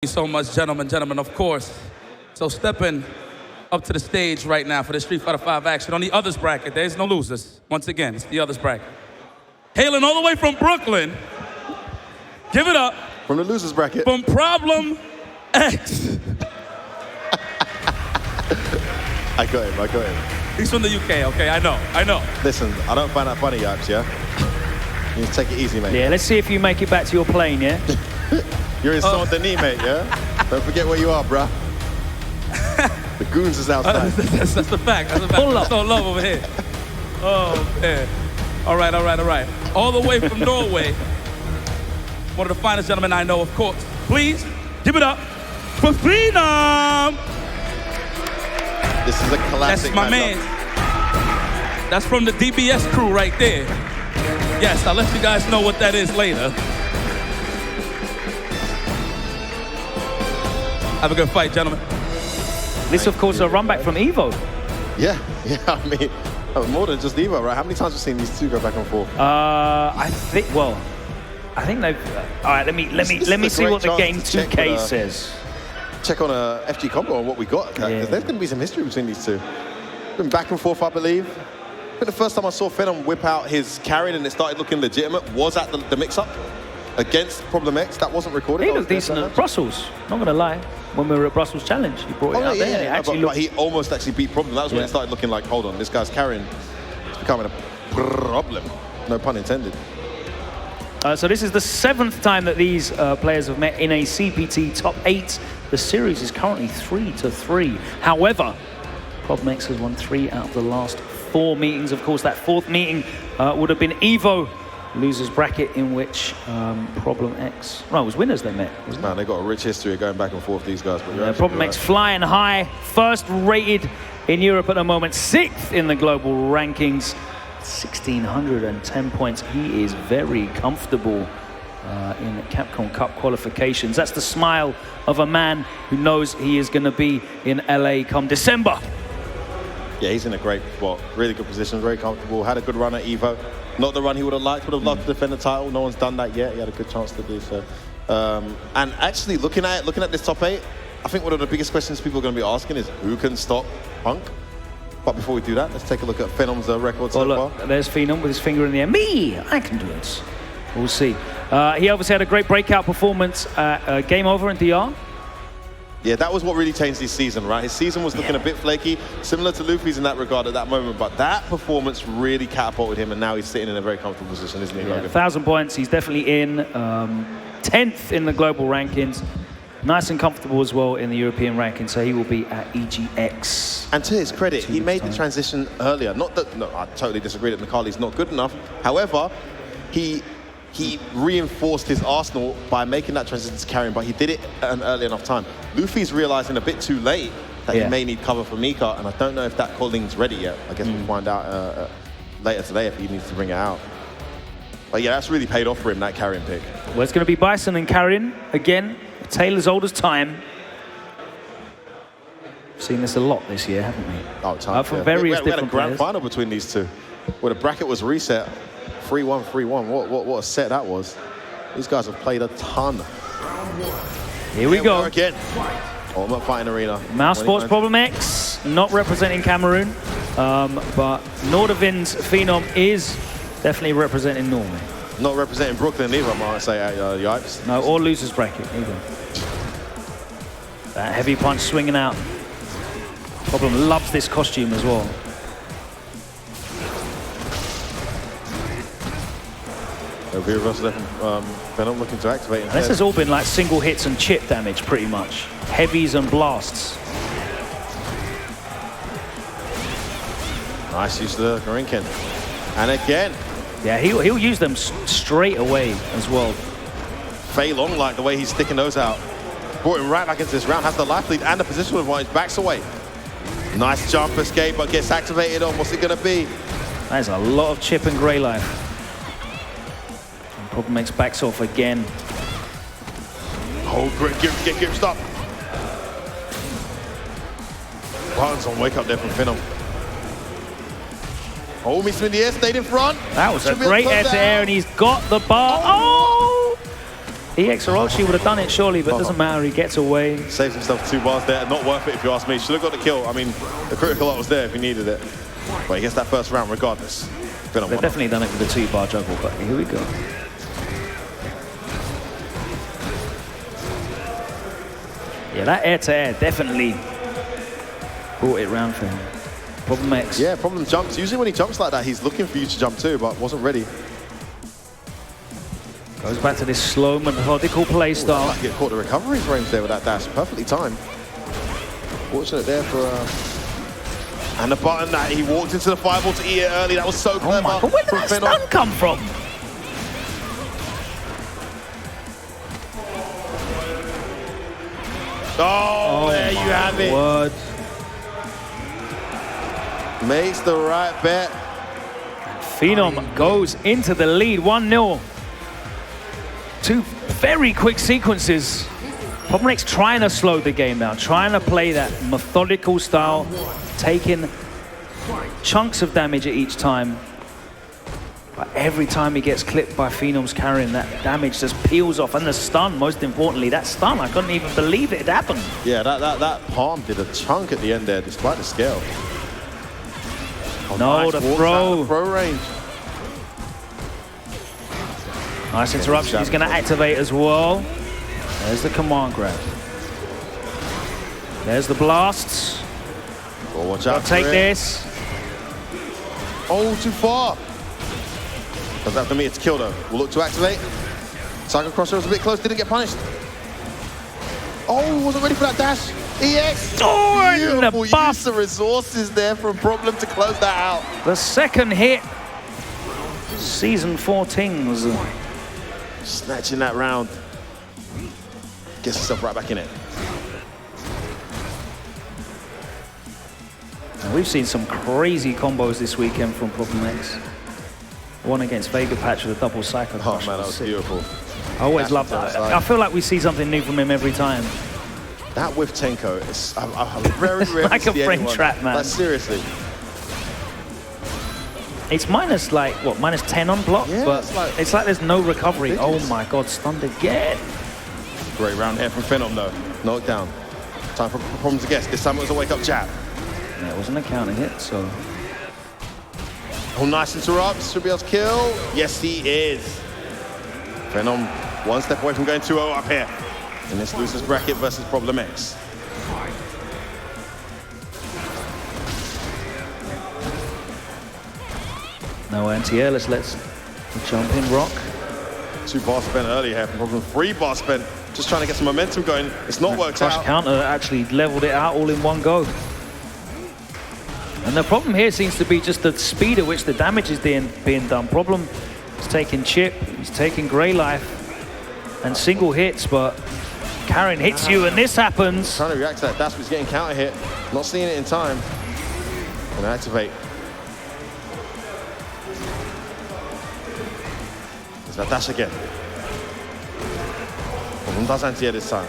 Thank you so much, gentlemen, of course. So stepping up to the stage right now for the Street Fighter V action on the others bracket. There's no losers. Once again, it's the others bracket. Hailing all the way from Brooklyn. Give it up. From the losers bracket. From Problem X. I got him. He's from the UK, okay? I know. Listen, I don't find that funny, Yipes, yeah? You need to take it easy, mate. Yeah, let's see if you make it back to your plane, yeah? You're in Saint-Denis, mate, yeah? Don't forget where you are, bruh. The goons is outside. That's the fact. Pull up. There's no love over here. Oh, man. All right. All the way from Norway. One of the finest gentlemen I know, of course. Please, give it up for Phenom. This is a classic. That's my man. That's from the DBS crew right there. Yes, I'll let you guys know what that is later. Have a good fight, gentlemen. This, of course, a run back from Evo. Yeah, I mean, more than just Evo, right? How many times have we seen these two go back and forth? I think they've. All right, let me see what the game 2K says. Check on a FG combo on what we got. Yeah. There's going to be some history between these two. Been back and forth, I believe. I think the first time I saw Phenom whip out his carrying and it started looking legitimate was at the mix-up against Problem X. That wasn't recorded. He looked decent at Brussels, not going to lie. When we were at Brussels Challenge, he brought it out there. And but he almost actually beat Problem. That was when it started looking like, hold on, this guy's carrying. It's becoming a problem. No pun intended. So this is the 7th time that these players have met in a CPT Top 8. The series is currently 3-3. However, Problem X has won 3 out of the last 4 meetings. Of course, that 4th meeting would have been Evo losers bracket, in which Problem X, it was winners they met. Man, they got a rich history of going back and forth, these guys. But Problem X flying high, first rated in Europe at the moment, 6th in the global rankings, 1,610 points. He is very comfortable in Capcom Cup qualifications. That's the smile of a man who knows he is going to be in LA come December. Yeah, he's in a great spot, really good position, very comfortable. Had a good run at Evo. Not the run he would have liked, would have loved to defend the title. No one's done that yet. He had a good chance to do so. And actually, looking at this top 8, I think one of the biggest questions people are going to be asking is who can stop Punk? But before we do that, let's take a look at Phenom's record so far. There's Phenom with his finger in the air. Me, I can do it. We'll see. He obviously had a great breakout performance at Game Over in DR. Yeah, that was what really changed his season, right? His season was looking a bit flaky, similar to Luffy's in that regard at that moment, but that performance really catapulted him, and now he's sitting in a very comfortable position, isn't he, Logan? 1,000 points, he's definitely in 10th in the global rankings. Nice and comfortable as well in the European rankings, so he will be at EGX. And to his credit, he made the transition earlier. Not that, no, I totally disagree that Mikali's not good enough. However, he reinforced his arsenal by making that transition to carrying, but he did it at an early enough time. Luffy's realizing a bit too late that he may need cover for Mika, and I don't know if that calling's ready yet. I guess we'll find out later today if he needs to bring it out. But yeah, that's really paid off for him, that carrying pick. Well, it's going to be Bison and carrying again. Taylor's old as time. We've seen this a lot this year, haven't we? Oh, time. From various we had a different grand players. final between these two, where the bracket was reset. 3-1, 3-1. What a set that was. These guys have played a ton. Here we go. Again. Ultimate Fighting Arena. Mousesports Problem X, not representing Cameroon, but Nordavin's Phenom is definitely representing Norway. Not representing Brooklyn either, I might say, Yipes. No, or losers bracket either. That heavy punch swinging out. Problem loves this costume as well. Over here, Phenom looking to activate. This has all been like single hits and chip damage, pretty much. Heavies and blasts. Nice use of the Garinken. And again. Yeah, he'll use them straight away as well. Fei Long, like the way he's sticking those out. Brought him right back into this round, has the life lead and the positional advantage, backs away. Nice jump escape, but gets activated on. What's it going to be? That is a lot of chip and grey life. Problem X backs off again. Hold grip, get grip, stop. Buttons on wake up there from Phenom. Oh, meets him in the air, stayed in front. That was a great air to air, and he's got the bar. Oh! EX Orochi would have done it surely, but it doesn't matter, he gets away. Saves himself 2 bars there. Not worth it if you ask me. Should have got the kill. I mean, the critical art was there if he needed it. But he gets that first round regardless. They've definitely done it with the 2-bar juggle, but here we go. Yeah, that air-to-air definitely brought it round for him. Problem X. Yeah, Problem jumps. Usually when he jumps like that, he's looking for you to jump too, but wasn't ready. Goes back to this slow, methodical play style. Like get caught the recovery range there with that dash. Perfectly timed. Fortunate there for... And the button that he walked into the fireball to eat it early. That was so clever. Oh my God, where did that stun come from? Oh, there you have it. Word. Makes the right bet. Phenom goes into the lead, 1-0. 2 very quick sequences. Problem X trying to slow the game down, trying to play that methodical style, taking chunks of damage at each time. But every time he gets clipped by Phenom's carrying, that damage just peels off. And the stun, most importantly, that stun, I couldn't even believe it had happened. Yeah, that palm did a chunk at the end there, despite the scale. Oh, no, nice the throw. throw Range. Nice interruption. He's going to activate as well. There's the command grab. There's the blasts. Oh, watch out. Take this. Oh, too far. Does that have to meet to kill though? We'll look to activate. Cycle Crosser was a bit close, didn't get punished. Oh, wasn't ready for that dash. EX. Oh, and the Beautiful buff. use of resources there from Problem to close that out. The second hit. Season 14 was snatching that round. Gets himself right back in it. And we've seen some crazy combos this weekend from Problem X. One against Vega Patch with a double Psycho Crush. Oh man, that was beautiful. I always love that. I feel like we see something new from him every time. That with Tenko, I'm very rare like to a see friend anyone. trap, man. Like, seriously. It's minus like, what, minus 10 on block? Yeah, but it's like there's no recovery. Ridiculous. Oh my God, stunned again. Great round here from Phenom though. Knocked down. Time for Problem to guess. This time it was a wake-up jab. Yeah, it wasn't a counter hit, so. Oh, nice interrupts. Should be able to kill. Yes, he is. Phenom one step away from going 2-0 up here in this losers bracket versus Problem X. No anti-air, let's jump in rock. 2 bars spent earlier here from Problem. 3 bars spent. Just trying to get some momentum going. It's not worked out. Crush counter actually leveled it out all in one go. And the problem here seems to be just the speed at which the damage is being done. Problem is taking chip, he's taking grey life and single hits, but Karen hits you and this happens. Trying to react to that dash, but he's getting counter hit. Not seeing it in time. Gonna activate. There's that dash again. Problem does anti-air this time.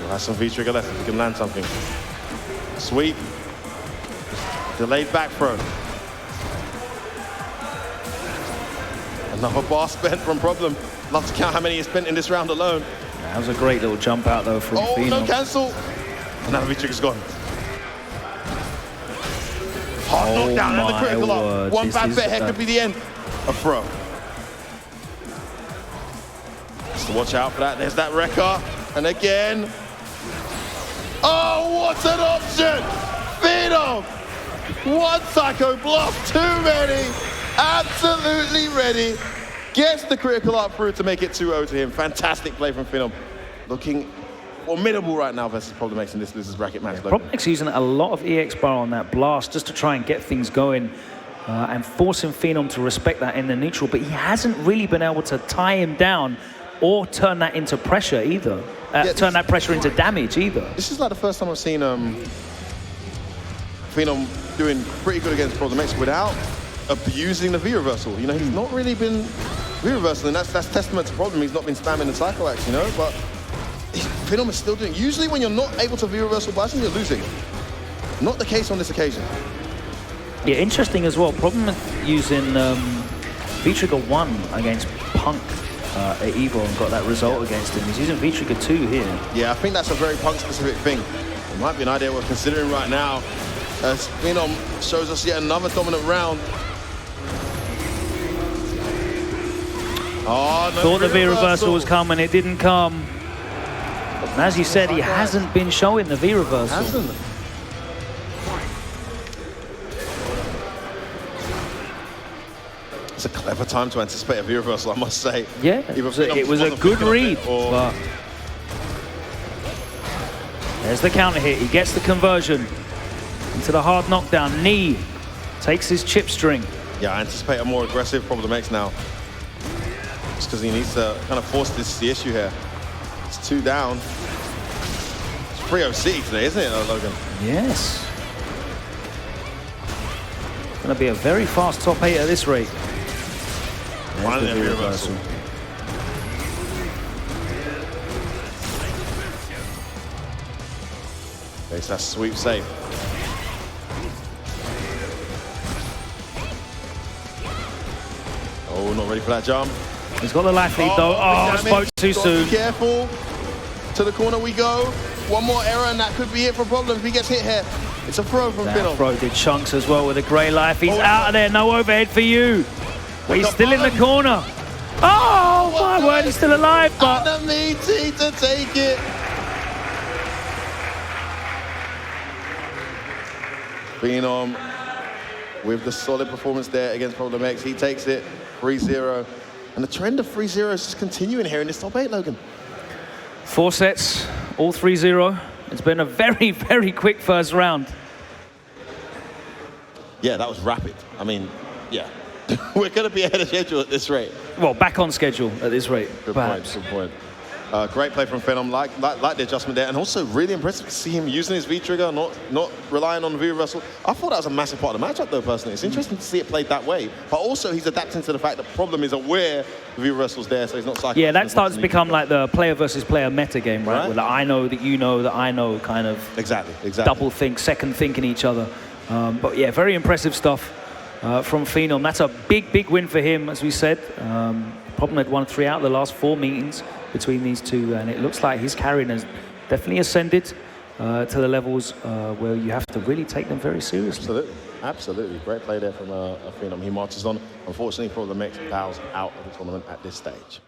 Has some V-trigger left if he can land something. Sweep. Delayed back throw. Another bar spent from Problem. Love to count how many he spent in this round alone. That was a great little jump out though from Oh, Phenom. no cancel. Another V-trigger's gone. Hard knockdown and the critical up. One bad bet here could be the end. A throw. So watch out for that. There's that wrecker. And again. Oh, what an option! Phenom! One psycho bluff, too many. Absolutely ready. Gets the critical up through to make it 2-0 to him. Fantastic play from Phenom. Looking formidable right now versus Problem X in this losers bracket match. Problem X using a lot of EX bar on that blast just to try and get things going and forcing Phenom to respect that in the neutral, but he hasn't really been able to tie him down or turn that into pressure either. Turn that pressure into damage either. This is like the first time I've seen Phenom doing pretty good against Problem X without abusing the V-reversal. You know, he's not really been V-reversal, and that's testament to Problem. He's not been spamming the Psycho Axe, you know, but Phenom is still doing. Usually when you're not able to V-reversal Bison, you're losing. Not the case on this occasion. Yeah, interesting as well. Problem with using V-Trigger 1 against Punk at Evo and got that result against him. He's using V-Trigger 2 here. Yeah, I think that's a very Punk-specific thing. It might be an idea we're considering right now as Phenom shows us yet another dominant round. Oh, no, Thought the V-reversal was coming, it didn't come. And as you said, he hasn't been showing the V-reversal. Hasn't. It's a clever time to anticipate a V-reversal, I must say. Yeah, it was a good read. But there's the counter hit. He gets the conversion into the hard knockdown. Knee takes his chip string. Yeah, I anticipate a more aggressive Problem X now. Just because he needs to kind of force the issue here. It's 2 down. It's 3-0 City today, isn't it, Logan? Yes. It's going to be a very fast top 8 at this rate. Finally a reversal. Makes that sweep safe. Oh, not ready for that jump. He's got the life lead though. Oh, spoke too soon. Be careful. To the corner we go. One more error and that could be it for Problem if he gets hit here. It's a throw from Phenom. Throw did chunks as well with a grey life. He's out of there. No overhead for you. But he's still in the corner. Oh, my word, he's still alive, but... And the meaty to take it. Phenom with the solid performance there against Problem X. He takes it 3-0. And the trend of 3-0 is just continuing here in this top 8, Logan. 4 sets, all 3-0. It's been a very, very quick first round. Yeah, that was rapid. I mean, yeah. We're going to be ahead of schedule at this rate. Well, back on schedule at this rate, Good perhaps. point, good point. Great play from Phenom, like the adjustment there, and also really impressive to see him using his V-trigger, not relying on the V-reversal. I thought that was a massive part of the matchup, though, personally. It's interesting to see it played that way, but also he's adapting to the fact that Problem is aware the V-reversal's there, so he's not cycling. Yeah, that starts to become like the player versus player meta game, right? Where the I know that you know that I know kind of exactly double think, second thinking each other. But yeah, very impressive stuff from Phenom. That's a big, big win for him, as we said. Problem had won 3 out of the last 4 meetings between these two, and it looks like his carrying has definitely ascended to the levels where you have to really take them very seriously. Absolutely, absolutely. Great play there from Phenom. He marches on. Unfortunately, Problem X bows out of the tournament at this stage.